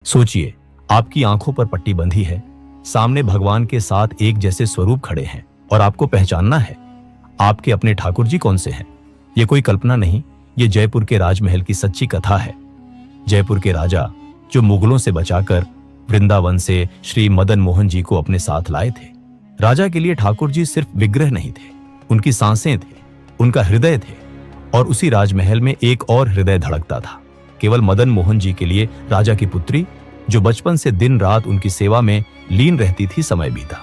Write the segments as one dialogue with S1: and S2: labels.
S1: सोचिए, आपकी आंखों पर पट्टी बंधी है, सामने भगवान के साथ एक जैसे स्वरूप खड़े हैं और आपको पहचानना है आपके अपने ठाकुर जी कौन से हैं। ये कोई कल्पना नहीं, ये जयपुर के राजमहल की सच्ची कथा है। जयपुर के राजा जो मुगलों से बचाकर वृंदावन से श्री मदन मोहन जी को अपने साथ लाए थे। राजा के लिए ठाकुर जी सिर्फ विग्रह नहीं थे, उनकी सांसें थे, उनका हृदय थे। और उसी राजमहल में एक और हृदय धड़कता था, केवल मदन मोहन जी के लिए, राजा की पुत्री जो बचपन से दिन रात उनकी सेवा में लीन रहती थी। समय बीता,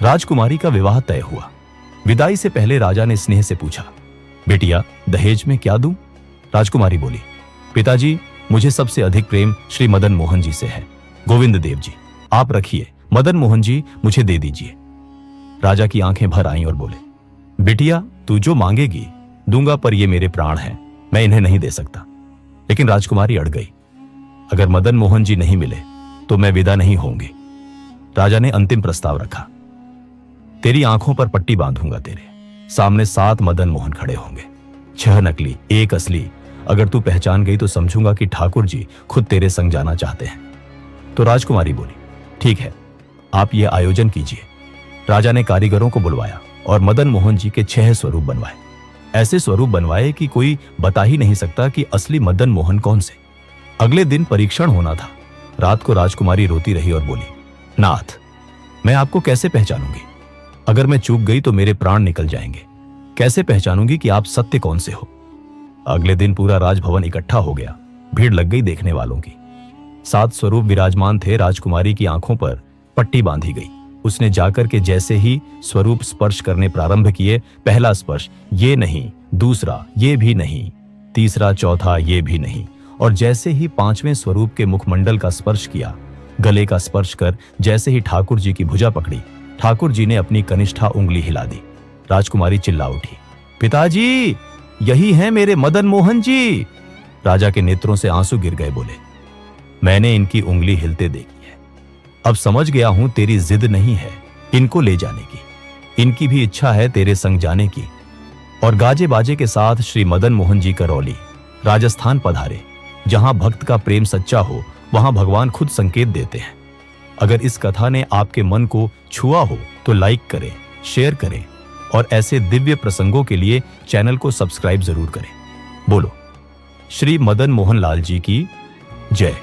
S1: राजकुमारी का विवाह तय हुआ। विदाई से पहले राजा ने स्नेह से पूछा, बेटिया दहेज में क्या दूं? राजकुमारी बोली, पिताजी मुझे सबसे अधिक प्रेम श्री मदन मोहन जी से है। गोविंद देव जी आप रखिए, मदन मोहन जी मुझे दे दीजिए। राजा की आंखें भर आईं और बोले, बिटिया तू जो मांगेगी दूंगा, पर ये मेरे प्राण हैं, मैं इन्हें नहीं दे सकता। लेकिन राजकुमारी अड़ गई, अगर मदन मोहन जी नहीं मिले तो मैं विदा नहीं होंगी। राजा ने अंतिम प्रस्ताव रखा, तेरी आंखों पर पट्टी बांधूंगा, तेरे सामने 7 मदन मोहन खड़े होंगे, 6 नकली 1 असली। अगर तू पहचान गई तो समझूंगा कि ठाकुर जी खुद तेरे संग जाना चाहते हैं। तो राजकुमारी बोली, ठीक है आप ये आयोजन कीजिए। राजा ने कारीगरों को बुलवाया और मदन मोहन जी के 6 स्वरूप बनवाए। ऐसे स्वरूप बनवाए कि कोई बता ही नहीं सकता कि असली मदन मोहन कौन से। अगले दिन परीक्षण होना था। रात को राजकुमारी रोती रही और बोली, नाथ मैं आपको कैसे पहचानूंगी? अगर मैं चूक गई तो मेरे प्राण निकल जाएंगे। कैसे पहचानूंगी कि आप सत्य कौन से हो? अगले दिन पूरा राजभवन इकट्ठा हो गया, भीड़ लग गई देखने वालों की। 7 स्वरूप विराजमान थे। राजकुमारी की आंखों पर पट्टी बांधी गई। उसने जाकर के जैसे ही स्वरूप स्पर्श करने प्रारंभ किए, पहला स्पर्श ये नहीं, दूसरा ये भी नहीं, तीसरा चौथा ये भी नहीं, और जैसे ही 5वें स्वरूप के मुखमंडल का स्पर्श किया, गले का स्पर्श कर जैसे ही ठाकुर जी की भुजा पकड़ी, ठाकुर जी ने अपनी कनिष्ठा उंगली हिला दी। राजकुमारी चिल्ला उठी, पिताजी यही हैं मेरे मदन मोहन जी। राजा के नेत्रों से आंसू गिर गए। बोले, मैंने इनकी उंगली हिलते देखी है, अब समझ गया हूं तेरी जिद नहीं है इनको ले जाने की, इनकी भी इच्छा है तेरे संग जाने की। और गाजे बाजे के साथ श्री मदन मोहन जी करौली राजस्थान पधारे। जहां भक्त का प्रेम सच्चा हो वहां भगवान खुद संकेत देते हैं। अगर इस कथा ने आपके मन को छुआ हो तो लाइक करें, शेयर करें और ऐसे दिव्य प्रसंगों के लिए चैनल को सब्सक्राइब जरूर करें। बोलो श्री मदन मोहन लाल जी की जय।